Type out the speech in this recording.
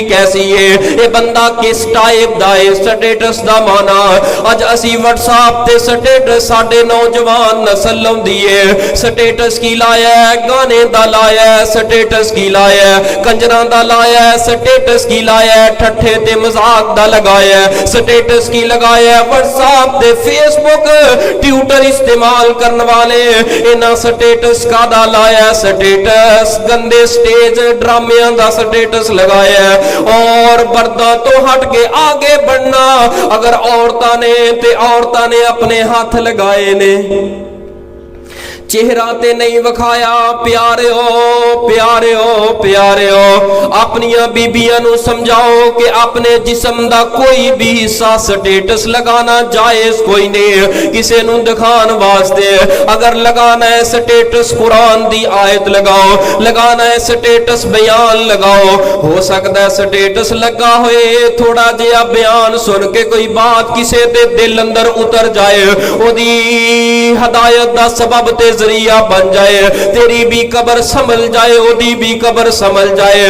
कैसी है ये बंदा किस टाइप दा है स्टेटस दा माना अज असी व्हाट्सएप ते स्टेटस साडे नौजवान नस्ल लाउंदी है स्टेटस की लाया है गाने दा लाया है स्टेटस की लाया है कंजरां दा लाया है स्टेटस की लाया है ठट्ठे ते मजाक दा लगाया है स्टेटस की लगाया है व्हाट्सएप ते फेसबुक ट्विटर इस्तेमाल करने वाले इन्हां स्टेटस का दा लाया स्टेटस गंदे स्टेज ड्रामियां दा स्टेटस लगाया है और पर्दा तो हट के आगे बढ़ना अगर औरतां ने अपने हाथ लगाए ने चेहरा ते नहीं विखाया प्यारे हो अपनिया बीबियां नू समझाओ कि अपने जिस्म दा कोई भी हिस्सा स्टेटस लगाना जायज कोई नहीं किसे नू दिखान वास्ते अगर लगाना है स्टेटस कुरान दी आयत लगाओ लगाना है स्टेटस बयान लगाओ हो सकता है स्टेटस लगा होए थोड़ा जिहा बयान सुन के कोई बात किसे दे दिल अंदर उतर जाए ओदी हदायत दा सबब ते जरिया बन जाए तेरी भी कब्र संभल जाए ओदी भी कब्र संभल जाए।